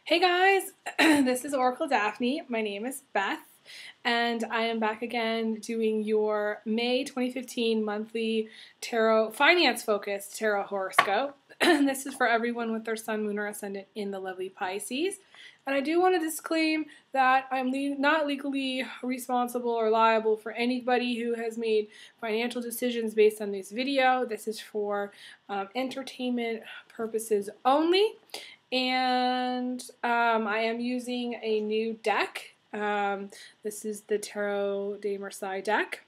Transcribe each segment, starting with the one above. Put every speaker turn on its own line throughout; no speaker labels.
Hey guys, this is Oracle Daphne. My name is Beth, and I am back again doing your May 2015 monthly tarot finance focused tarot horoscope. This is for everyone with their sun, moon, or ascendant in the lovely Pisces. And I do want to disclaim that I'm not legally responsible or liable for anybody who has made financial decisions based on this video. This is for entertainment purposes only. And I am using a new deck. This is the Tarot de Marseille deck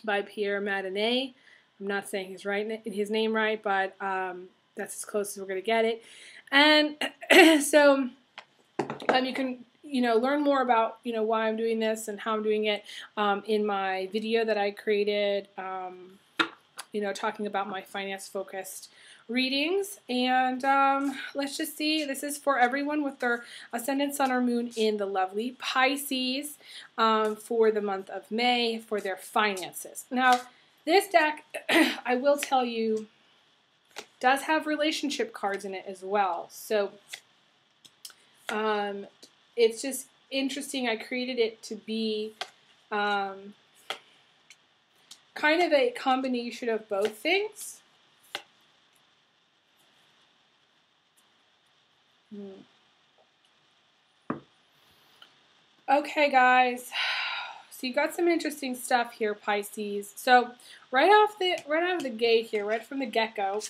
by Pierre Madinet. I'm not saying his name right, but that's as close as we're going to get it. And so you can learn more about why I'm doing this and how I'm doing it in my video that I created. Talking about my finance focused readings. And let's just see, this is for everyone with their ascendant, sun, or moon in the lovely Pisces for the month of May for their finances. Now, this deck, I will tell you, does have relationship cards in it as well. So it's just interesting. I created it to be kind of a combination of both things. Okay, guys. So you got some interesting stuff here, Pisces. So right out of the gate here, right from the get-go,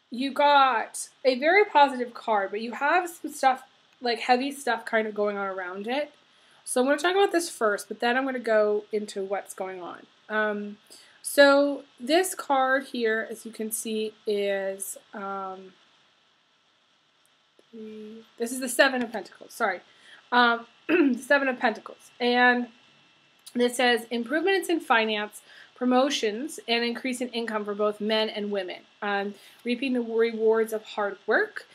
you got a very positive card, but you have some stuff, like heavy stuff kind of going on around it. So I'm going to talk about this first, but then I'm going to go into what's going on. So this card here, as you can see, is this is the Seven of Pentacles. Sorry, the Seven of Pentacles, and this says improvements in finance, promotions, and increase in income for both men and women. Reaping the rewards of hard work.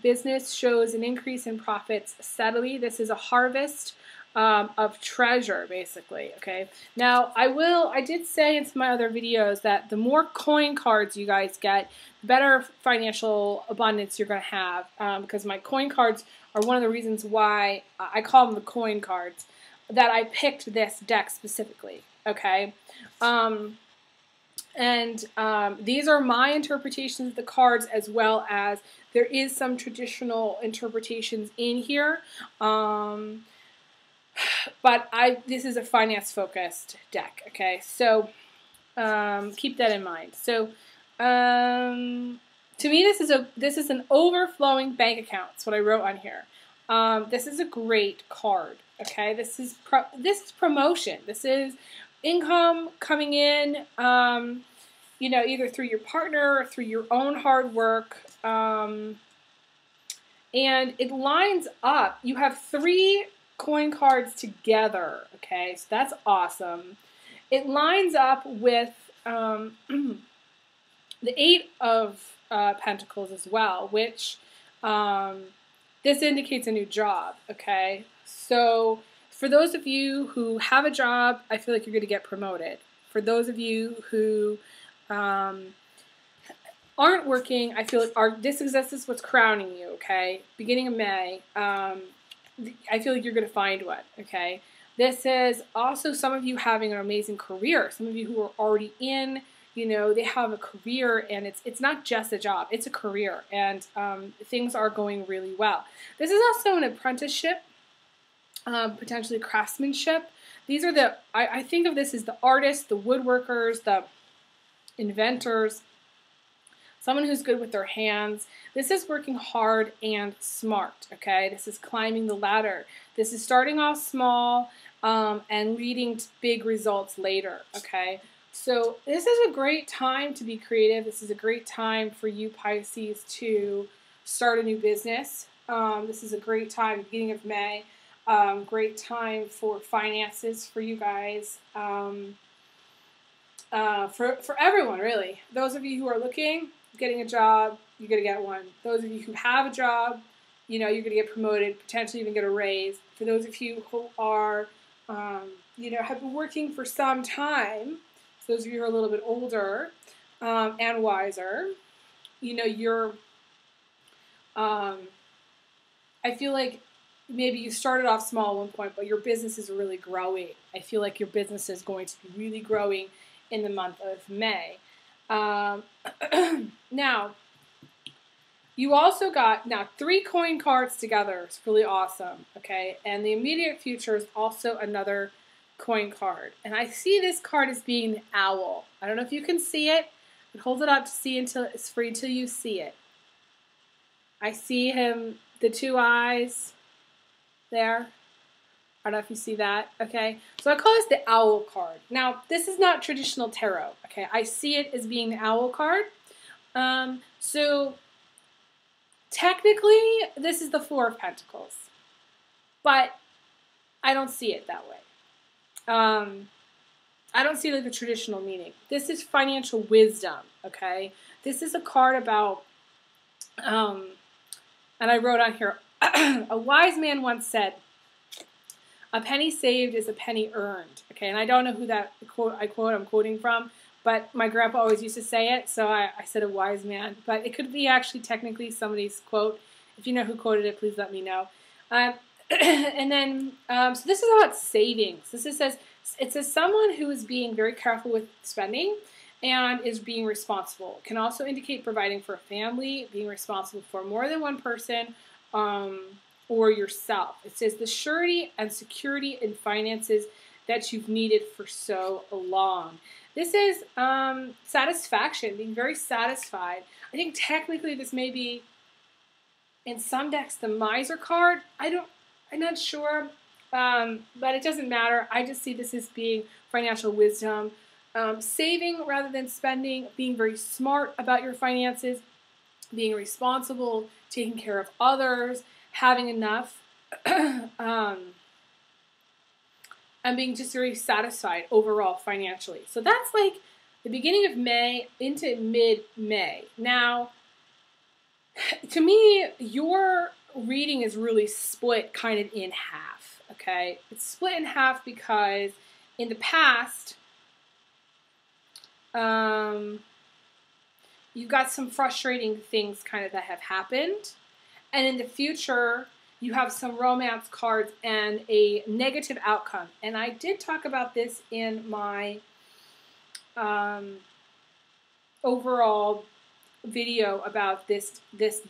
Business shows an increase in profits steadily. This is a harvest of treasure, basically. Okay. Now, I did say in some of my other videos that the more coin cards you guys get, the better financial abundance you're going to have. Because my coin cards are one of the reasons why I call them the coin cards, that I picked this deck specifically. Okay. These are my interpretations of the cards, as well as there is some traditional interpretations in here. But this is a finance focused deck, okay? So keep that in mind. So to me, this is an overflowing bank account. That's what I wrote on here. This is a great card, okay? This is promotion. This is income coming in, either through your partner or through your own hard work. And it lines up. You have 3 coin cards together, okay? So that's awesome. It lines up with the 8 of Pentacles as well, which this indicates a new job, okay? So for those of you who have a job, I feel like you're going to get promoted. For those of you who aren't working, I feel like this is what's crowning you, okay? Beginning of May, I feel like you're going to find one, okay? This is also some of you having an amazing career. Some of you who are already in, they have a career, and it's not just a job, it's a career, and things are going really well. This is also an apprenticeship, potentially craftsmanship. These are I think of this as the artists, the woodworkers, the inventors, someone who's good with their hands. This is working hard and smart, okay? This is climbing the ladder. This is starting off small and leading to big results later, okay? So this is a great time to be creative. This is a great time for you, Pisces, to start a new business. This is a great time, beginning of May. Great time for finances for you guys. For everyone, really. Those of you who are looking, getting a job, you're going to get one. Those of you who have a job, you're going to get promoted, potentially even get a raise. For those of you who are, have been working for some time, those of you who are a little bit older and wiser, you're I feel like maybe you started off small at one point, but your business is really growing. I feel like your business is going to be really growing in the month of May. Now, you also got, now, 3 coin cards together. It's really awesome, okay? And the immediate future is also another coin card. And I see this card as being the owl. I don't know if you can see it, but hold it up to see until it's free till you see it. I see him, the 2 eyes there. I don't know if you see that, okay? So I call this the owl card. Now, this is not traditional tarot, okay? I see it as being the owl card. So technically, this is the 4 of Pentacles, but I don't see it that way. I don't see like the traditional meaning. This is financial wisdom, okay? This is a card about, and I wrote on here, a wise man once said, "A penny saved is a penny earned." Okay, and I don't know who that I'm quoting from, but my grandpa always used to say it, so I said a wise man. But it could be actually technically somebody's quote. If you know who quoted it, please let me know. And then, so this is about savings. It says someone who is being very careful with spending and is being responsible. It can also indicate providing for a family, being responsible for more than one person, or yourself. It says the surety and security in finances that you've needed for so long. This is satisfaction, being very satisfied. I think technically this may be, in some decks, the miser card. I'm not sure, but it doesn't matter. I just see this as being financial wisdom, saving rather than spending, being very smart about your finances, being responsible, taking care of others, having enough, and being just very satisfied overall financially. So that's like the beginning of May into mid-May. Now, to me, your reading is really split kind of in half, okay? It's split in half because in the past, you've got some frustrating things kind of that have happened. And in the future, you have some romance cards and a negative outcome. And I did talk about this in my overall video about this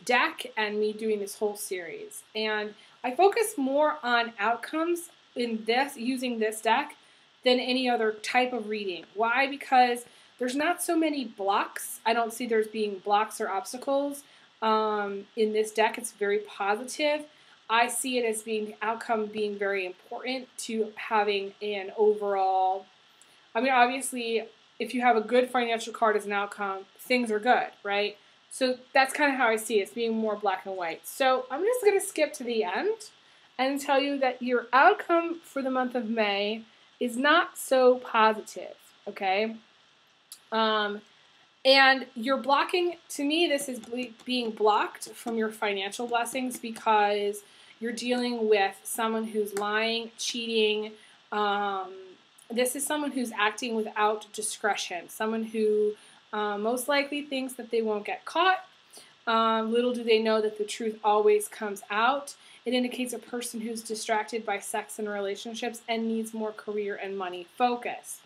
deck and me doing this whole series. And I focus more on outcomes in this, using this deck, than any other type of reading. Why? Because there's not so many blocks. I don't see there's being blocks or obstacles. In this deck, it's very positive. I see it as being the outcome being very important to having an overall, I mean, obviously, if you have a good financial card as an outcome, things are good, right? So that's kind of how I see it, as being more black and white. So I'm just going to skip to the end and tell you that your outcome for the month of May is not so positive, okay? And you're blocking, to me, this is being blocked from your financial blessings because you're dealing with someone who's lying, cheating. This is someone who's acting without discretion, someone who most likely thinks that they won't get caught. Little do they know that the truth always comes out. It indicates a person who's distracted by sex and relationships and needs more career and money focus.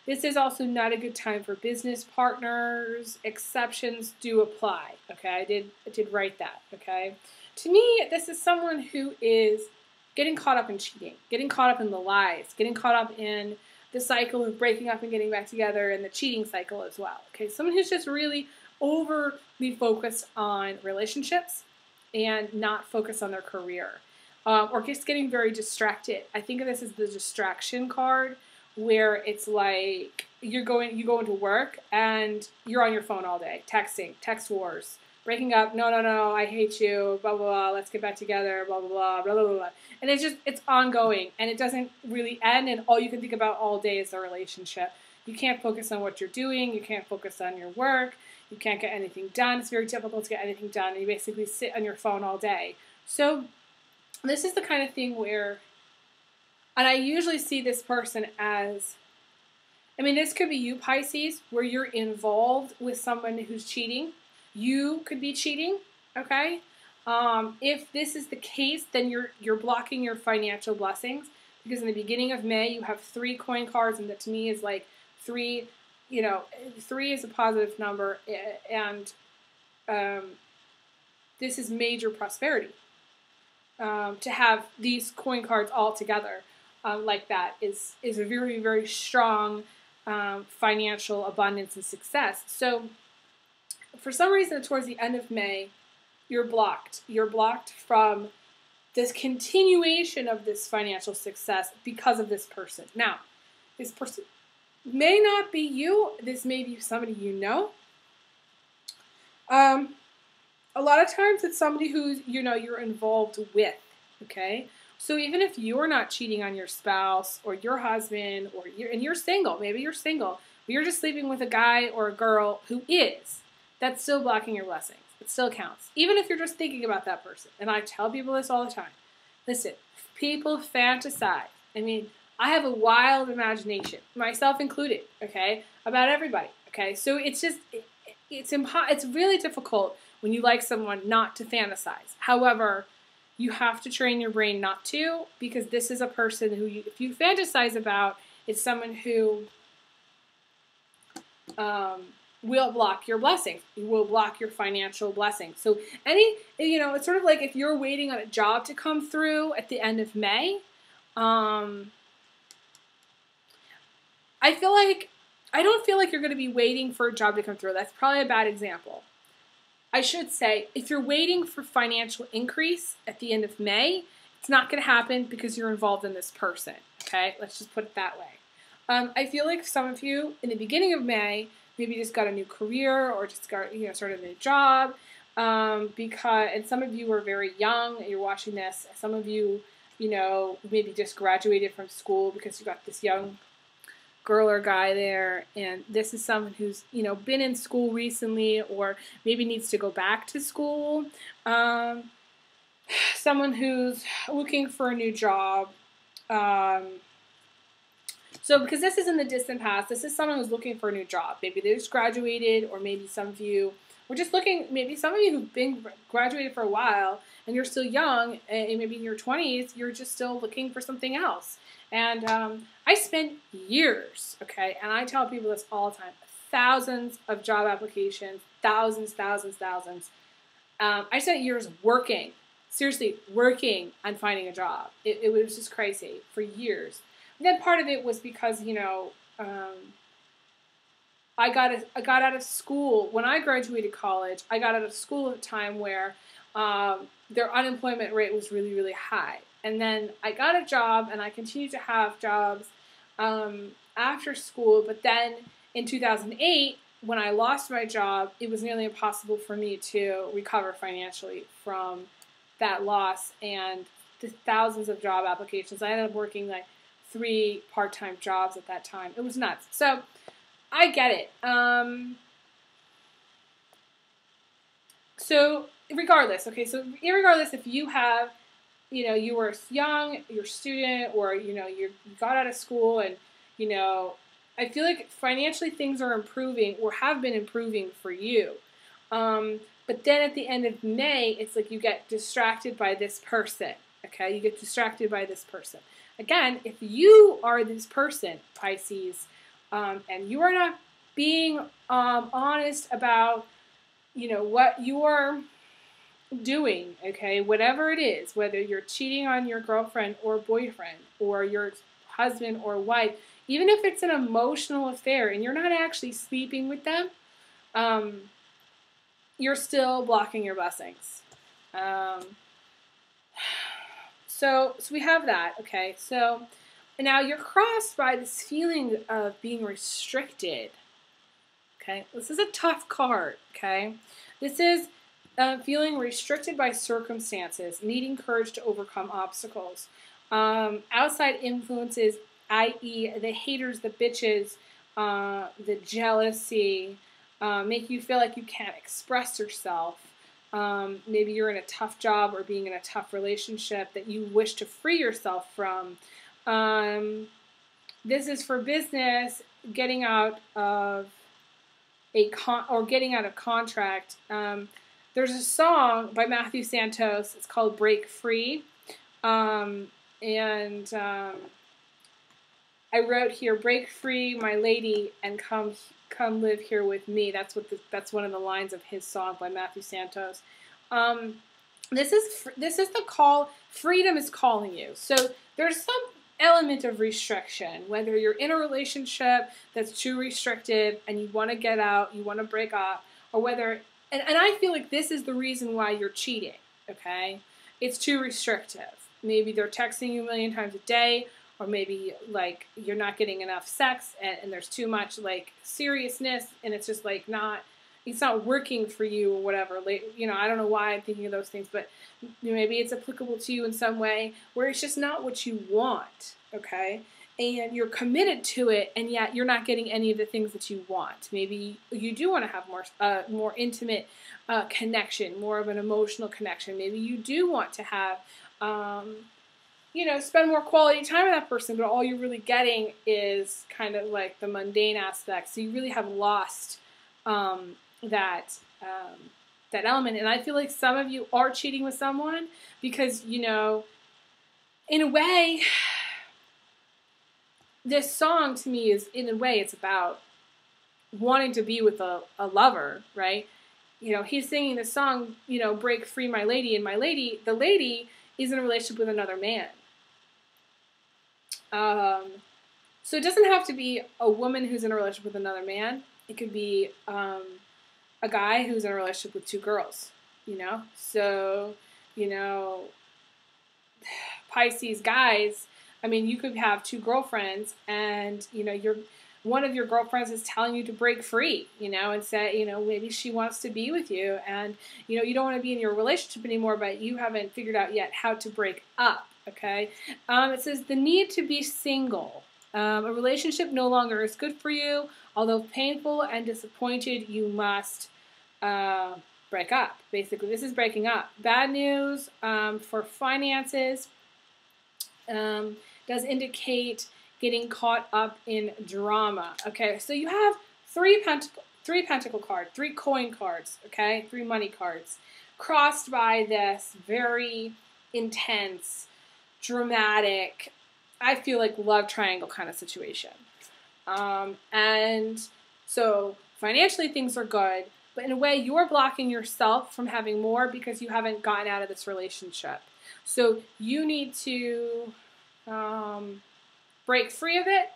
This is also not a good time for business partners. Exceptions do apply. Okay, I did write that. Okay, to me, this is someone who is getting caught up in cheating, getting caught up in the lies, getting caught up in the cycle of breaking up and getting back together, and the cheating cycle as well. Okay, someone who's just really overly focused on relationships and not focused on their career, or just getting very distracted. I think of this as the distraction card, where it's like you go into work and you're on your phone all day, texting, text wars, breaking up, no, I hate you, blah, blah, blah, let's get back together, blah, blah, blah, blah, blah, blah. And it's ongoing, and it doesn't really end, and all you can think about all day is the relationship. You can't focus on what you're doing, you can't focus on your work, you can't get anything done. It's very difficult to get anything done, and you basically sit on your phone all day. So this is the kind of thing where, and I usually see this person as, I mean, this could be you, Pisces, where you're involved with someone who's cheating. You could be cheating, Okay. If this is the case, then you're blocking your financial blessings, because in the beginning of May you have 3 coin cards, and that to me is like three. You know, 3 is a positive number, and um, this is major prosperity. To have these coin cards all together like that is a very, very strong financial abundance and success. So for some reason, towards the end of May, you're blocked. You're blocked from this continuation of this financial success because of this person. Now, this person may not be you. This may be somebody you know. A lot of times it's somebody who you're involved with. Okay, so even if you're not cheating on your spouse or your husband, or you're single, maybe you're single, but you're just sleeping with a guy or a girl who is, that's still blocking your blessings. It still counts, even if you're just thinking about that person. And I tell people this all the time. Listen, people fantasize. I mean, I have a wild imagination, myself included. Okay, about everybody. Okay, so it's just it's really difficult when you like someone not to fantasize. However, you have to train your brain not to, because this is a person who, if you fantasize about, it's someone who will block your blessings. You will block your financial blessings. So it's sort of like if you're waiting on a job to come through at the end of May. I don't feel like you're going to be waiting for a job to come through. That's probably a bad example. I should say, if you're waiting for financial increase at the end of May, it's not going to happen because you're involved in this person. Okay, let's just put it that way. I feel like some of you in the beginning of May maybe just got a new career or just got started a new job, and some of you are very young and you're watching this. Some of you maybe just graduated from school because you got this young girl or guy there, and this is someone who's been in school recently or maybe needs to go back to school. Someone who's looking for a new job. So because this is in the distant past, this is someone who's looking for a new job. Maybe they just graduated, or maybe some of you were just looking. Maybe some of you who've been graduated for a while and you're still young, and maybe in your 20s, you're just still looking for something else. And I spent years, okay, and I tell people this all the time, thousands of job applications, thousands. I spent years working, seriously, working on finding a job. It was just crazy for years. And then part of it was because, I got out of school. When I graduated college, I got out of school at a time where their unemployment rate was really, really high. And then I got a job, and I continued to have jobs after school. But then in 2008, when I lost my job, it was nearly impossible for me to recover financially from that loss and the thousands of job applications. I ended up working like 3 part-time jobs at that time. It was nuts. So I get it. So regardless, if you have, you were young, you're a student, or, you got out of school, and, I feel like financially things are improving or have been improving for you. But then at the end of May, it's like you get distracted by this person, okay? You get distracted by this person. Again, if you are this person, Pisces, and you are not being honest about, what you're doing, okay, whatever it is, whether you're cheating on your girlfriend or boyfriend or your husband or wife, even if it's an emotional affair and you're not actually sleeping with them, you're still blocking your blessings. So we have that, okay? So now you're crossed by this feeling of being restricted, okay? This is a tough card, okay? This is feeling restricted by circumstances, needing courage to overcome obstacles. Outside influences, i.e. the haters, the bitches, the jealousy, make you feel like you can't express yourself. Maybe you're in a tough job or being in a tough relationship that you wish to free yourself from. This is for business, getting out of getting out of contract. there's a song by Matthew Santos. It's called Break Free. And I wrote here, break free, my lady, and come live here with me. That's one of the lines of his song by Matthew Santos. This is the call. Freedom is calling you. So there's some element of restriction, whether you're in a relationship that's too restrictive and you want to get out, you want to break up, or whether, and I feel like this is the reason why you're cheating, okay? It's too restrictive. Maybe they're texting you a million times a day, or maybe like you're not getting enough sex and there's too much like seriousness and it's just like it's not working for you or whatever. Like, you know, I don't know why I'm thinking of those things, but maybe it's applicable to you in some way where it's just not what you want, okay? And you're committed to it, and yet you're not getting any of the things that you want. Maybe you do want to have more intimate connection, more of an emotional connection. Maybe you do want to have, you know, spend more quality time with that person, but all you're really getting is kind of like the mundane aspect. So you really have lost that element. And I feel like some of you are cheating with someone because, you know, in a way, this song to me is, in a way, it's about wanting to be with a lover, right? You know, he's singing this song, you know, break free my lady, and the lady is in a relationship with another man. So it doesn't have to be a woman who's in a relationship with another man. It could be a guy who's in a relationship with two girls, you know? So, you know, Pisces guys, I mean, you could have two girlfriends and, you know, one of your girlfriends is telling you to break free, you know, and say, you know, maybe she wants to be with you and, you know, you don't want to be in your relationship anymore, but you haven't figured out yet how to break up, okay? It says the need to be single. A relationship no longer is good for you. Although painful and disappointed, you must break up. Basically, this is breaking up. Bad news for finances. Does indicate getting caught up in drama. Okay, so you have three pentacle cards, 3 coin cards, okay, 3 money cards, crossed by this very intense, dramatic, I feel like love triangle kind of situation. And so financially things are good, but in a way you're blocking yourself from having more because you haven't gotten out of this relationship. So you need to break free of it.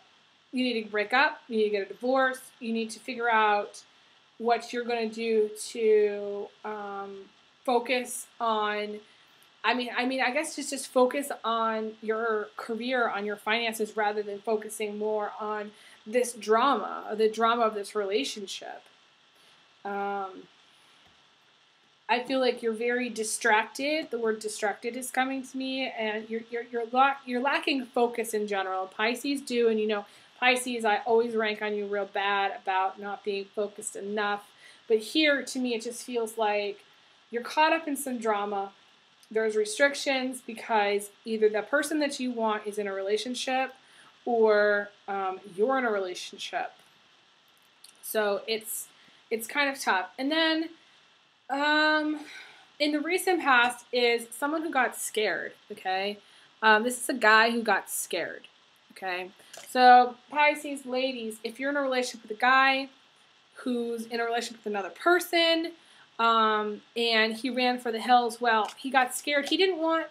You need to break up. You need to get a divorce. You need to figure out what you're going to do to focus on. I guess just focus on your career, on your finances, rather than focusing more on this drama, the drama of this relationship. I feel like you're very distracted. The word distracted is coming to me, and you're lacking focus in general. Pisces do, and you know, Pisces, I always rank on you real bad about not being focused enough. But here, to me, it just feels like you're caught up in some drama. There's restrictions because either the person that you want is in a relationship or you're in a relationship. So it's kind of tough. And then in the recent past is someone who got scared, okay? This is a guy who got scared, okay? So Pisces ladies, if you're in a relationship with a guy who's in a relationship with another person, and he ran for the hills, well, he got scared. He didn't want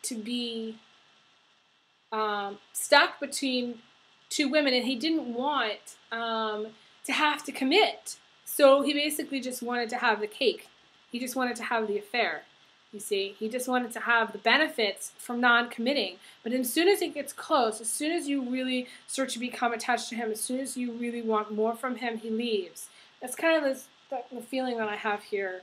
to be stuck between two women, and he didn't want to have to commit. So he basically just wanted to have the cake. He just wanted to have the affair, you see. He just wanted to have the benefits from non-committing. But as soon as it gets close, as soon as you really start to become attached to him, as soon as you really want more from him, he leaves. That's kind of the feeling that I have here.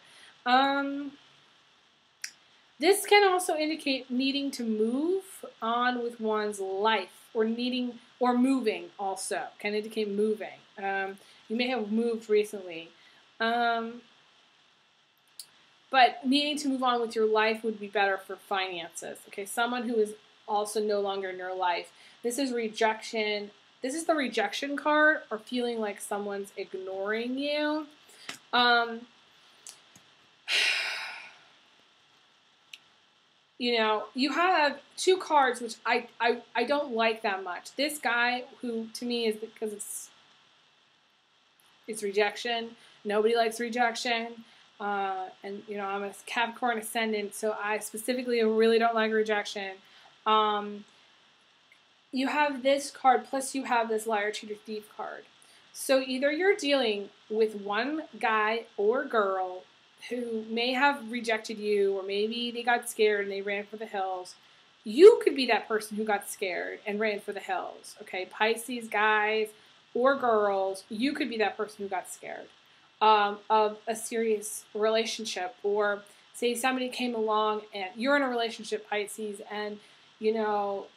This can also indicate needing to move on with one's life, or moving also. Can indicate moving. You may have moved recently. But needing to move on with your life would be better for finances. Okay, someone who is also no longer in your life. This is rejection This is the rejection card, or feeling like someone's ignoring you. You know, you have two cards, which I don't like that much. This guy, who to me is because it's rejection. Nobody likes rejection. And, you know, I'm a Capricorn ascendant, so I specifically really don't like rejection. You have this card, plus you have this liar, cheater, thief card. So either you're dealing with one guy or girl who may have rejected you, or maybe they got scared and they ran for the hills. You could be that person who got scared and ran for the hills. Okay, Pisces guys or girls, you could be that person who got scared of a serious relationship. Or say somebody came along and you're in a relationship, Pisces, and you know,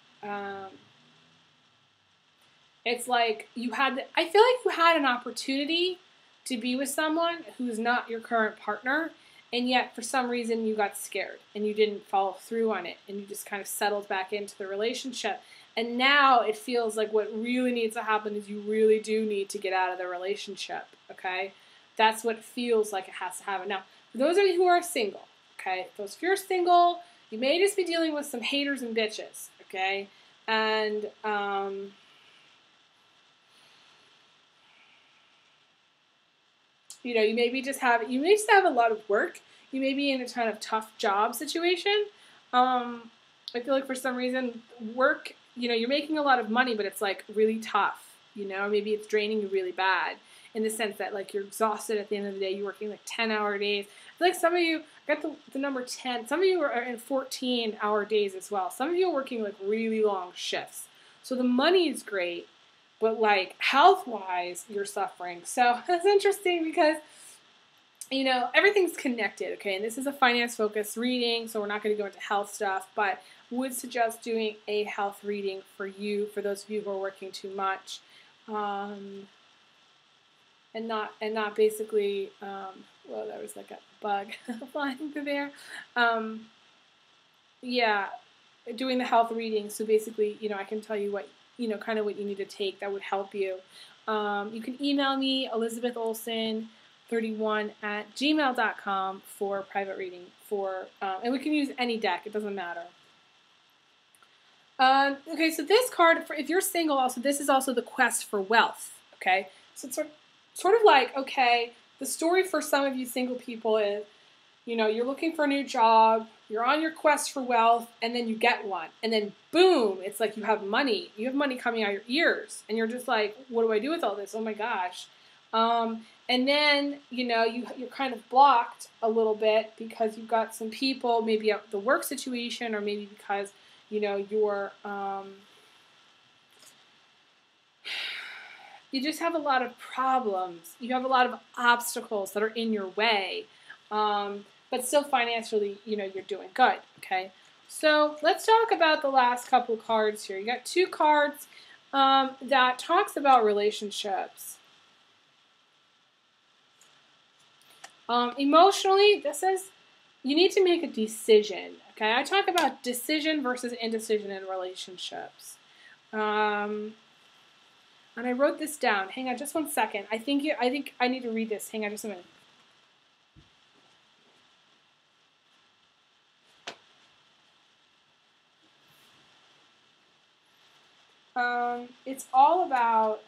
it's like I feel like you had an opportunity to be with someone who's not your current partner, and yet for some reason you got scared and you didn't follow through on it, and you just kind of settled back into the relationship. And now it feels like what really needs to happen is you really do need to get out of the relationship, okay? That's what feels like it has to happen. Now, for those of you who are single, okay, if you're single, you may just be dealing with some haters and bitches, okay? And, you know, you may just have a lot of work. You may be in a kind of tough job situation. I feel like for some reason work, you know, you're making a lot of money, but it's like really tough, you know, maybe it's draining you really bad in the sense that like you're exhausted at the end of the day. You're working like 10-hour days. I feel like some of you got the number 10. Some of you are in 14-hour days as well. Some of you are working like really long shifts. So the money is great, but like health-wise, you're suffering. So that's interesting because, you know, everything's connected, okay? And this is a finance-focused reading, so we're not going to go into health stuff, but would suggest doing a health reading for you, for those of you who are working too much, and not basically, well, there was like a bug flying through there. Yeah, doing the health reading, so basically, you know, I can tell you what, you know, kind of what you need to take that would help you. You can email me, elizabetholson31@gmail.com for private reading. And we can use any deck. It doesn't matter. Okay, so this card, if you're single also, this is also the quest for wealth, okay? So it's sort of like, okay, the story for some of you single people is, you know, you're looking for a new job, you're on your quest for wealth, and then you get one. And then boom, it's like you have money. You have money coming out your ears. And you're just like, what do I do with all this? Oh my gosh. And then, you know, you're kind of blocked a little bit because you've got some people, maybe at the work situation, or maybe because, you know, you're, you just have a lot of problems. You have a lot of obstacles that are in your way. But still financially, you know, you're doing good, okay? So let's talk about the last couple cards here. You got two cards that talks about relationships. Emotionally, this is, you need to make a decision, okay? I talk about decision versus indecision in relationships. And I wrote this down. Hang on just 1 second. I think I need to read this. Hang on just a minute. It's all about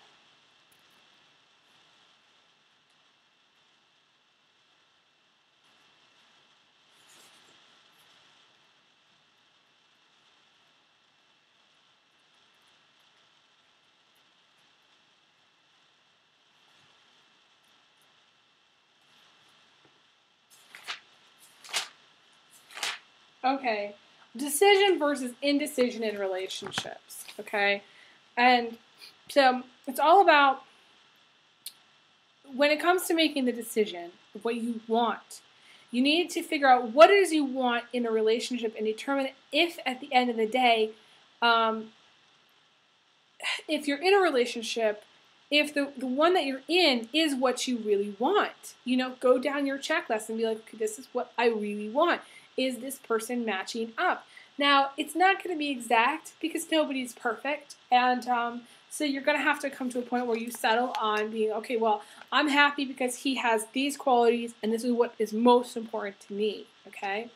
okay, decision versus indecision in relationships, okay? And so it's all about, when it comes to making the decision of what you want, you need to figure out what it is you want in a relationship and determine if at the end of the day, if you're in a relationship, if the one that you're in is what you really want. You know, go down your checklist and be like, okay, this is what I really want. Is this person matching up? Now, it's not going to be exact because nobody's perfect. And So you're going to have to come to a point where you settle on being, okay, well, I'm happy because he has these qualities and this is what is most important to me, okay?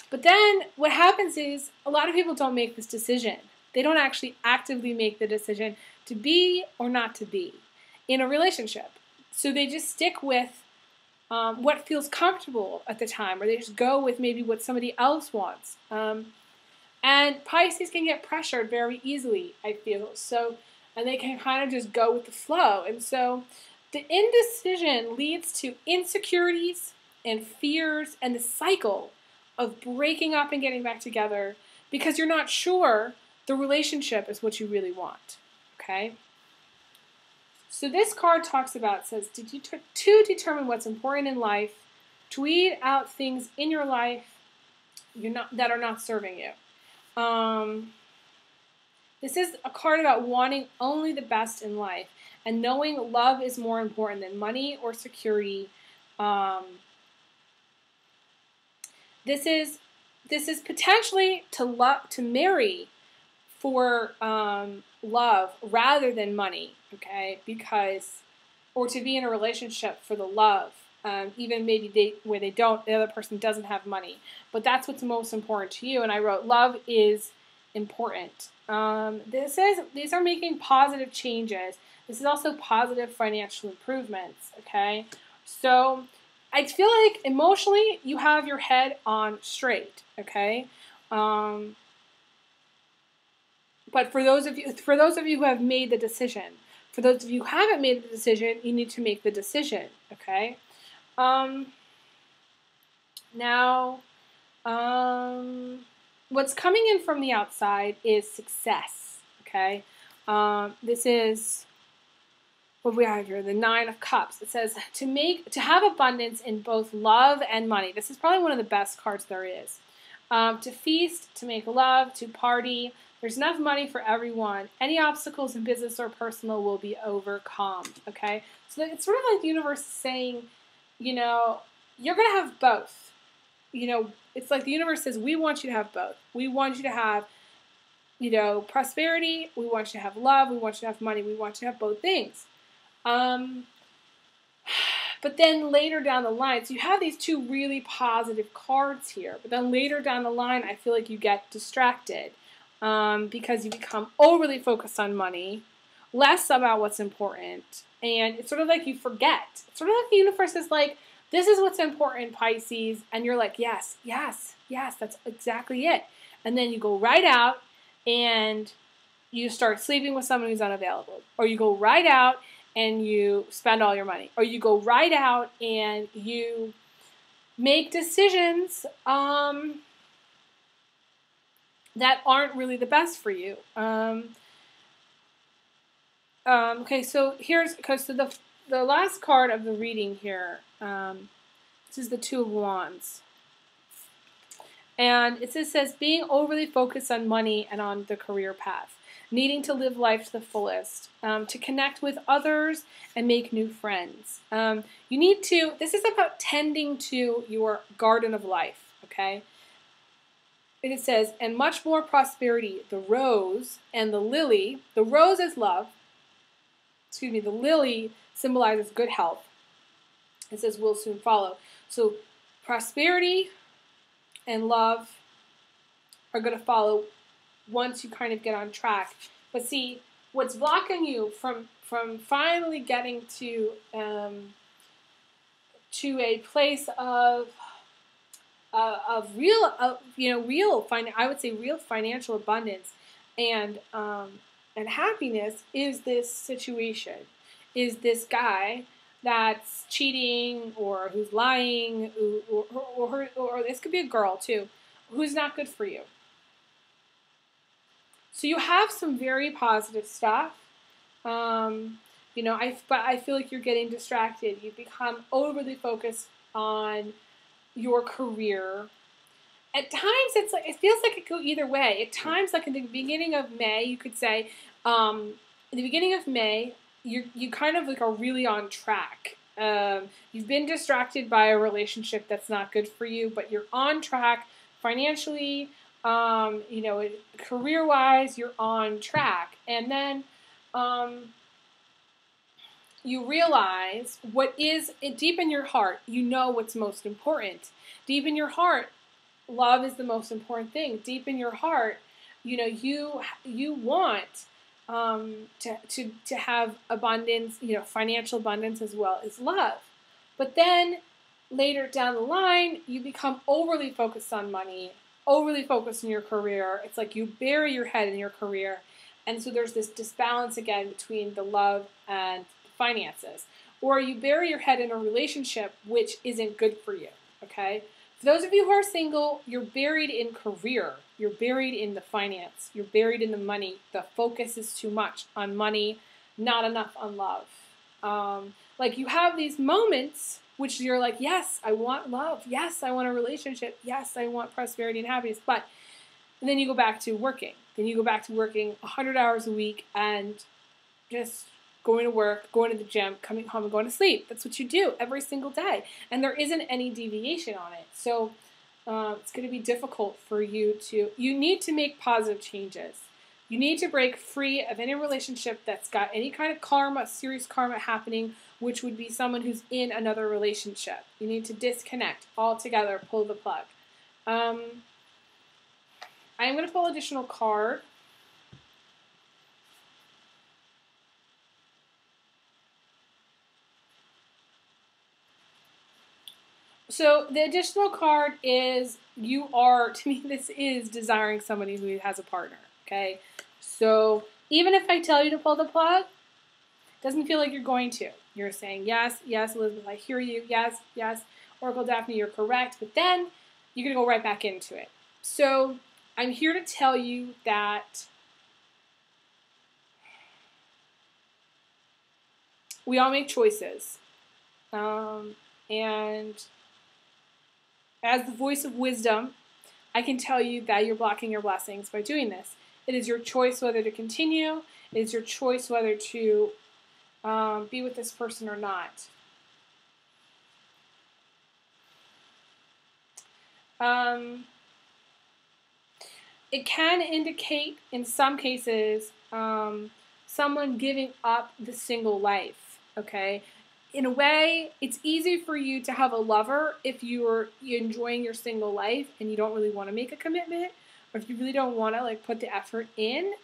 But then what happens is a lot of people don't make this decision. They don't actually actively make the decision to be or not to be in a relationship. So they just stick with what feels comfortable at the time, or they just go with maybe what somebody else wants. And Pisces can get pressured very easily, I feel. So, and they can kind of just go with the flow. And so the indecision leads to insecurities and fears and the cycle of breaking up and getting back together because you're not sure the relationship is what you really want. Okay? So this card talks about, says, to determine what's important in life, to weed out things in your life that are not serving you. This is a card about wanting only the best in life and knowing love is more important than money or security. This is potentially to marry for love rather than money, okay? Or to be in a relationship for the love, even maybe where the other person doesn't have money, but that's what's most important to you. And I wrote, love is important. This says these are making positive changes. This is also positive financial improvements, okay? So I feel like emotionally you have your head on straight, okay? But for those of you who have made the decision, for those of you who haven't made the decision, you need to make the decision, okay? What's coming in from the outside is success, okay? This is what we have here, the Nine of Cups. It says to have abundance in both love and money. This is probably one of the best cards there is. To feast, to make love, to party. There's enough money for everyone. Any obstacles in business or personal will be overcome, okay? So it's sort of like the universe saying, you know, you're going to have both. You know, it's like the universe says, we want you to have both. We want you to have, you know, prosperity. We want you to have love. We want you to have money. We want you to have both things. But then later down the line, so you have these two really positive cards here. But then later down the line, I feel like you get distracted because you become overly focused on money, less about what's important. And it's sort of like you forget. It's sort of like the universe is like, this is what's important, Pisces. And you're like, yes, yes, yes, that's exactly it. And then you go right out and you start sleeping with someone who's unavailable. Or you go right out and you spend all your money. Or you go right out and you make decisions that aren't really the best for you. Okay, so the last card of the reading here, this is the Two of Wands. And it says, being overly focused on money and on the career path, needing to live life to the fullest, to connect with others and make new friends. This is about tending to your garden of life, okay? And it says, and much more prosperity, the rose and the lily. The rose is love. The lily symbolizes good health. It says, will soon follow. So prosperity and love are going to follow once you kind of get on track. But see, what's blocking you from finally getting to a place of real financial abundance and happiness is this situation, is this guy that's cheating or who's lying, or this could be a girl too, who's not good for you. So you have some very positive stuff, but I feel like you're getting distracted. You become overly focused on your career. At times, it feels like it could go either way. At times, like in the beginning of May, you could say, in the beginning of May, you kind of like are really on track. You've been distracted by a relationship that's not good for you, but you're on track financially. Career-wise, you're on track. And then you realize what is deep in your heart. You know what's most important. Deep in your heart, love is the most important thing. Deep in your heart, you want to have abundance, financial abundance as well as love. But then later down the line, you become overly focused on money, overly focused on your career. It's like you bury your head in your career. And so there's this disbalance again between the love and finances. Or you bury your head in a relationship which isn't good for you, okay? For those of you who are single, you're buried in career. You're buried in the finance. You're buried in the money. The focus is too much on money, not enough on love. Like you have these moments which you're like, yes, I want love. Yes, I want a relationship. Yes, I want prosperity and happiness. And then you go back to working. Then you go back to working 100 hours a week and just going to work, going to the gym, coming home and going to sleep. That's what you do every single day. And there isn't any deviation on it. So it's going to be difficult for you need to make positive changes. You need to break free of any relationship that's got any kind of karma, serious karma happening, which would be someone who's in another relationship. You need to disconnect altogether, pull the plug. I am going to pull additional card. So the additional card is to me, this is desiring somebody who has a partner, okay? So even if I tell you to pull the plug, it doesn't feel like you're going to. You're saying, yes, yes, Elizabeth, I hear you. Yes, yes, Oracle Daphne, you're correct. But then you're going to go right back into it. So I'm here to tell you that we all make choices. And as the voice of wisdom, I can tell you that you're blocking your blessings by doing this. It is your choice whether to continue. It is your choice whether to be with this person or not. It can indicate, in some cases, someone giving up the single life, okay? In a way, it's easy for you to have a lover if you're enjoying your single life and you don't really want to make a commitment, or if you really don't want to put the effort in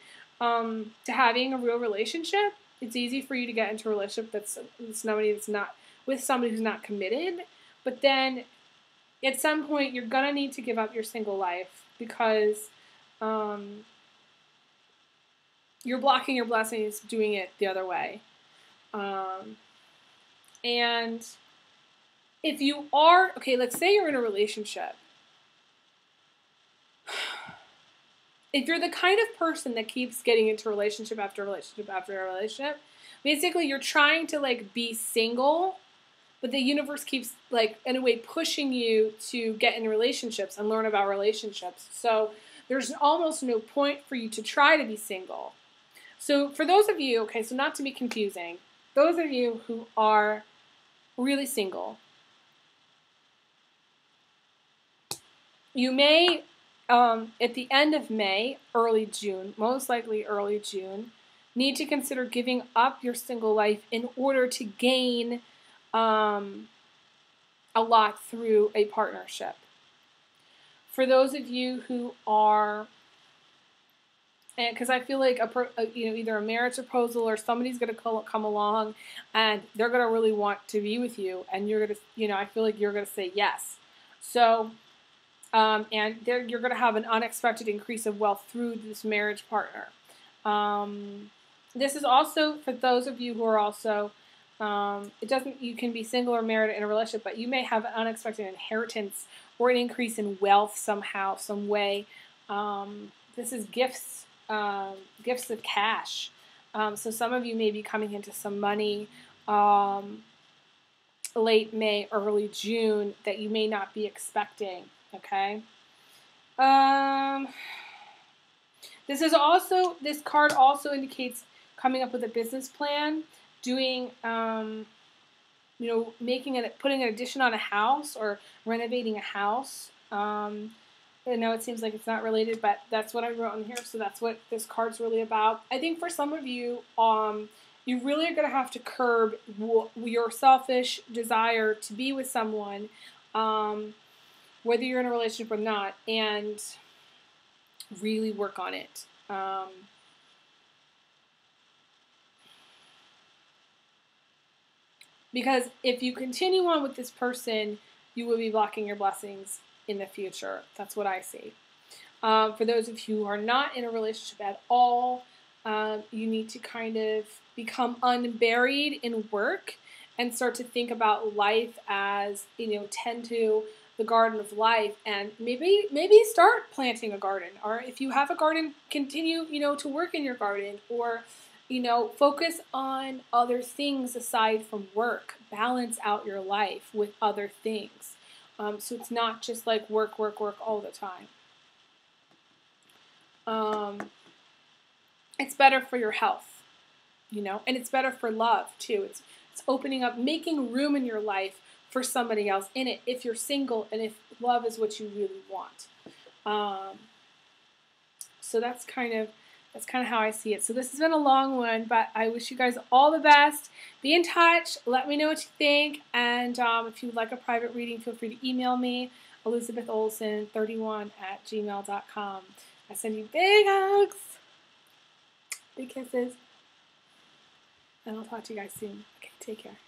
to having a real relationship. It's easy for you to get into a relationship that's somebody that's not with somebody who's not committed. But then at some point, you're gonna need to give up your single life because you're blocking your blessings doing it the other way. And if you are, let's say you're in a relationship. If you're the kind of person that keeps getting into relationship after relationship after relationship, basically you're trying to be single, but the universe keeps in a way pushing you to get in relationships and learn about relationships. So there's almost no point for you to try to be single. So for those of you, so not to be confusing, those of you who are really single, you may, at the end of May, early June, most likely early June, need to consider giving up your single life in order to gain a lot through a partnership. For those of you who are, and because I feel like either a marriage proposal or somebody's going to come along and they're going to really want to be with you, and you're going to, I feel like you're going to say yes. So, and you're going to have an unexpected increase of wealth through this marriage partner. This is also for those of you who are also, you can be single or married in a relationship, but you may have an unexpected inheritance or an increase in wealth somehow, some way. This is gifts of cash. So some of you may be coming into some money late May, early June that you may not be expecting. Okay. This card also indicates coming up with a business plan, doing, putting an addition on a house or renovating a house. I know it seems like it's not related, but that's what I wrote on here, so that's what this card's really about. I think for some of you, you really are going to have to curb your selfish desire to be with someone, whether you're in a relationship or not, and really work on it. Because if you continue on with this person, you will be blocking your blessings in the future. That's what I see. For those of you who are not in a relationship at all, you need to kind of become unburied in work and start to think about life as, tend to the garden of life, and maybe start planting a garden. Or if you have a garden, continue, to work in your garden, or focus on other things aside from work. Balance out your life with other things. So it's not just like work, work, work all the time. It's better for your health, and it's better for love too. It's opening up, making room in your life for somebody else in it if you're single and if love is what you really want. So that's kind of how I see it. So this has been a long one, but I wish you guys all the best. Be in touch. Let me know what you think. And if you would like a private reading, feel free to email me, elizabetholson31@gmail.com. I send you big hugs, big kisses, and I'll talk to you guys soon. Okay, take care.